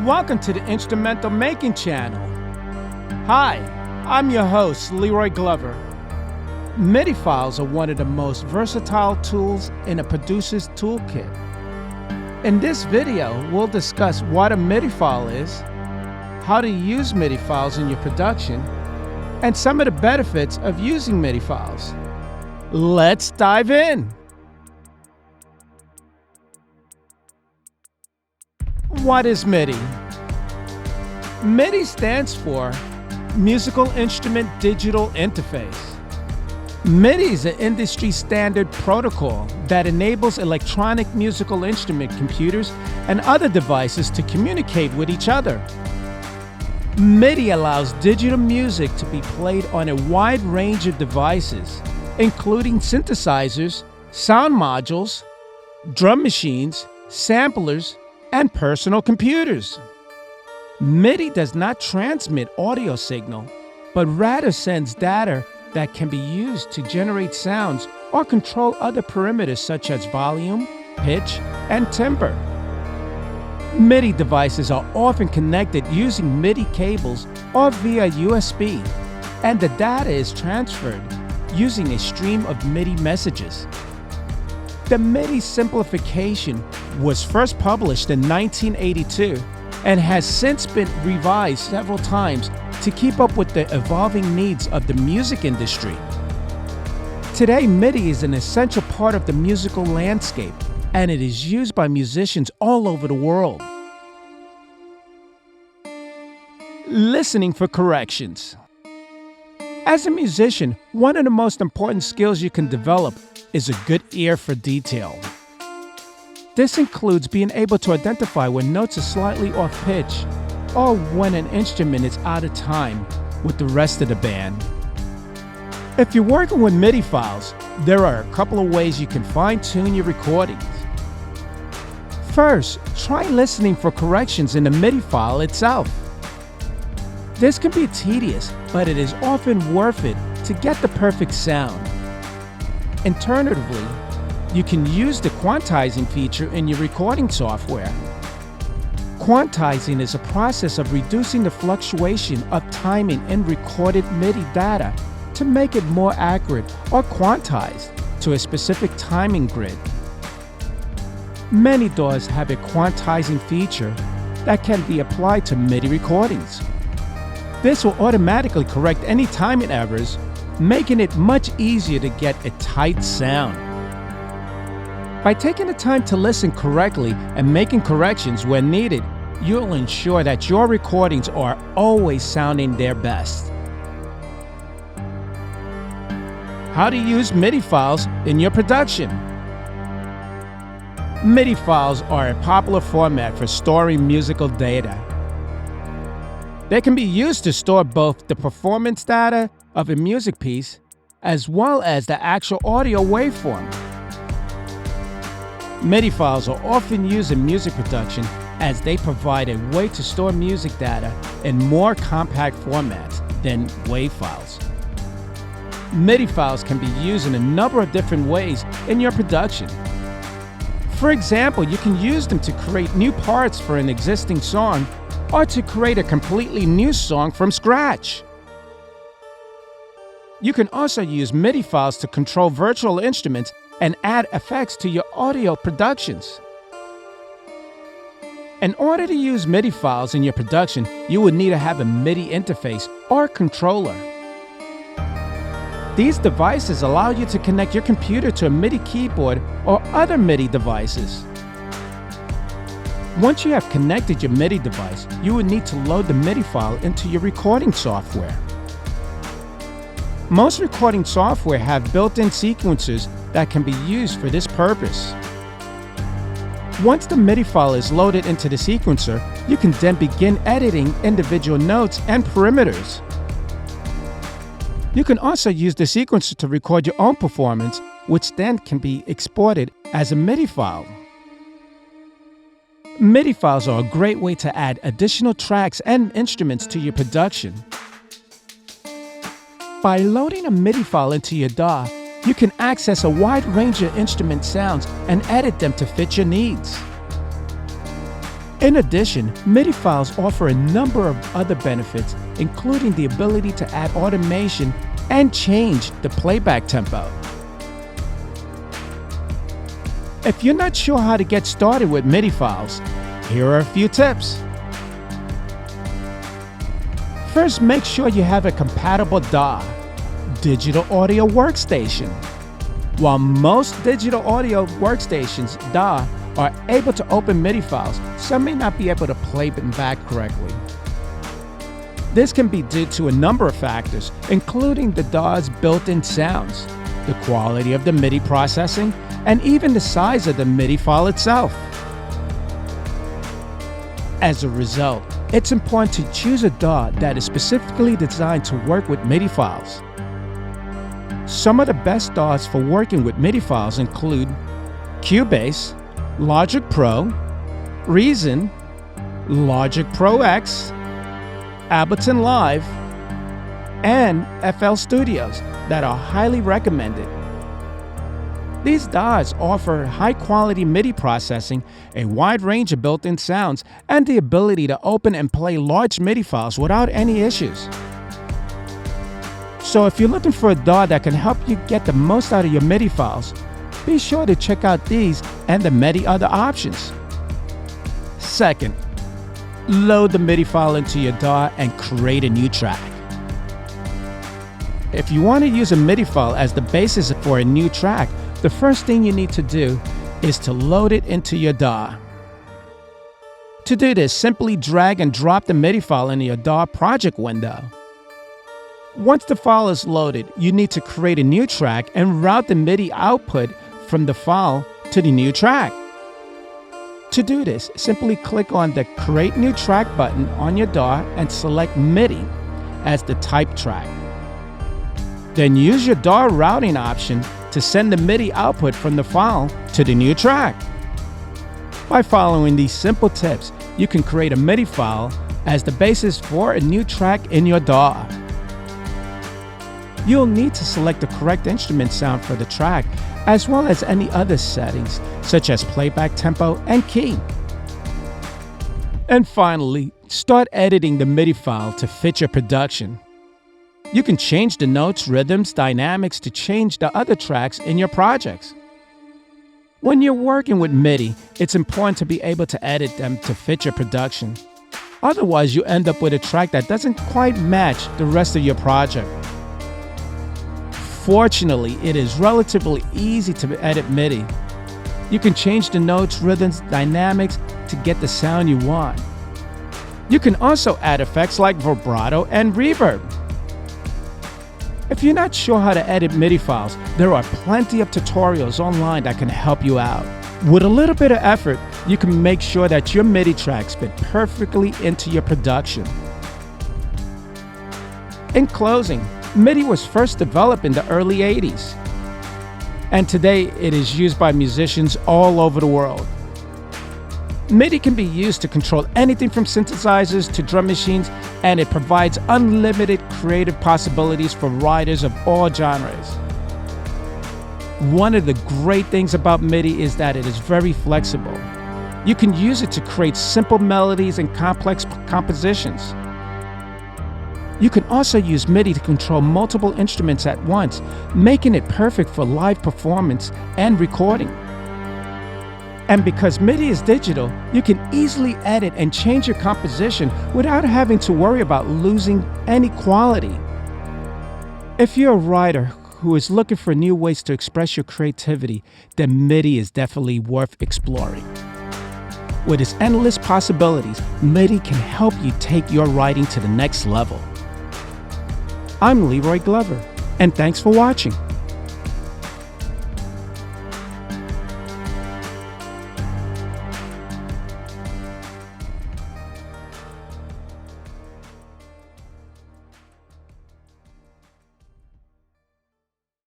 Welcome to the Instrumental Making Channel. Hi, I'm your host, Leroy Glover. MIDI files are one of the most versatile tools in a producer's toolkit. In this video, we'll discuss what a MIDI file is, how to use MIDI files in your production, and some of the benefits of using MIDI files. Let's dive in. What is MIDI? MIDI stands for Musical Instrument Digital Interface. MIDI is an industry standard protocol that enables electronic musical instrument computers and other devices to communicate with each other. MIDI allows digital music to be played on a wide range of devices, including synthesizers, sound modules, drum machines, samplers, and personal computers. MIDI does not transmit audio signal, but rather sends data that can be used to generate sounds or control other parameters such as volume, pitch, and timbre. MIDI devices are often connected using MIDI cables or via USB, and the data is transferred using a stream of MIDI messages. The MIDI simplification was first published in 1982 and has since been revised several times to keep up with the evolving needs of the music industry. Today, MIDI is an essential part of the musical landscape, and it is used by musicians all over the world. Listening for corrections. As a musician, one of the most important skills you can develop is a good ear for detail. This includes being able to identify when notes are slightly off pitch or when an instrument is out of time with the rest of the band. If you're working with MIDI files, there are a couple of ways you can fine-tune your recordings. First, try listening for corrections in the MIDI file itself. This can be tedious, but it is often worth it to get the perfect sound. Alternatively, you can use the quantizing feature in your recording software. Quantizing is a process of reducing the fluctuation of timing in recorded MIDI data to make it more accurate or quantized to a specific timing grid. Many DAWs have a quantizing feature that can be applied to MIDI recordings. This will automatically correct any timing errors, making it much easier to get a tight sound. By taking the time to listen correctly and making corrections when needed, you'll ensure that your recordings are always sounding their best. How to use MIDI files in your production. MIDI files are a popular format for storing musical data. They can be used to store both the performance data of a music piece as well as the actual audio waveform. MIDI files are often used in music production as they provide a way to store music data in more compact formats than WAV files. MIDI files can be used in a number of different ways in your production. For example, you can use them to create new parts for an existing song or to create a completely new song from scratch. You can also use MIDI files to control virtual instruments and add effects to your audio productions. In order to use MIDI files in your production, you would need to have a MIDI interface or controller. These devices allow you to connect your computer to a MIDI keyboard or other MIDI devices. Once you have connected your MIDI device, you would need to load the MIDI file into your recording software. Most recording software have built-in sequencers that can be used for this purpose. Once the MIDI file is loaded into the sequencer, you can then begin editing individual notes and parameters. You can also use the sequencer to record your own performance, which then can be exported as a MIDI file. MIDI files are a great way to add additional tracks and instruments to your production. By loading a MIDI file into your DAW, you can access a wide range of instrument sounds and edit them to fit your needs. In addition, MIDI files offer a number of other benefits, including the ability to add automation and change the playback tempo. If you're not sure how to get started with MIDI files, here are a few tips. First, make sure you have a compatible DAW, digital audio workstation. While most digital audio workstations, DAW, are able to open MIDI files, some may not be able to play them back correctly. This can be due to a number of factors, including the DAW's built-in sounds, the quality of the MIDI processing, and even the size of the MIDI file itself. As a result, it's important to choose a DAW that is specifically designed to work with MIDI files. Some of the best DAWs for working with MIDI files include Cubase, Logic Pro, Reason, Logic Pro X, Ableton Live, and FL Studios that are highly recommended. These DAWs offer high-quality MIDI processing, a wide range of built-in sounds, and the ability to open and play large MIDI files without any issues. So if you're looking for a DAW that can help you get the most out of your MIDI files, be sure to check out these and the many other options. Second, load the MIDI file into your DAW and create a new track. If you want to use a MIDI file as the basis for a new track, the first thing you need to do is to load it into your DAW. To do this, simply drag and drop the MIDI file into your DAW project window. Once the file is loaded, you need to create a new track and route the MIDI output from the file to the new track. To do this, simply click on the Create New Track button on your DAW and select MIDI as the type track. Then use your DAW routing option to send the MIDI output from the file to the new track. By following these simple tips, you can create a MIDI file as the basis for a new track in your DAW. You'll need to select the correct instrument sound for the track, as well as any other settings, such as playback tempo and key. And finally, start editing the MIDI file to fit your production. You can change the notes, rhythms, dynamics to change the other tracks in your projects. When you're working with MIDI, it's important to be able to edit them to fit your production. Otherwise, you end up with a track that doesn't quite match the rest of your project. Fortunately, it is relatively easy to edit MIDI. You can change the notes, rhythms, dynamics to get the sound you want. You can also add effects like vibrato and reverb. If you're not sure how to edit MIDI files, there are plenty of tutorials online that can help you out. With a little bit of effort, you can make sure that your MIDI tracks fit perfectly into your production. In closing, MIDI was first developed in the early 80s, and today it is used by musicians all over the world. MIDI can be used to control anything from synthesizers to drum machines, and it provides unlimited creative possibilities for writers of all genres. One of the great things about MIDI is that it is very flexible. You can use it to create simple melodies and complex compositions. You can also use MIDI to control multiple instruments at once, making it perfect for live performance and recording. And because MIDI is digital, you can easily edit and change your composition without having to worry about losing any quality. If you're a writer who is looking for new ways to express your creativity, then MIDI is definitely worth exploring. With its endless possibilities, MIDI can help you take your writing to the next level. I'm Leroy Glover, and thanks for watching.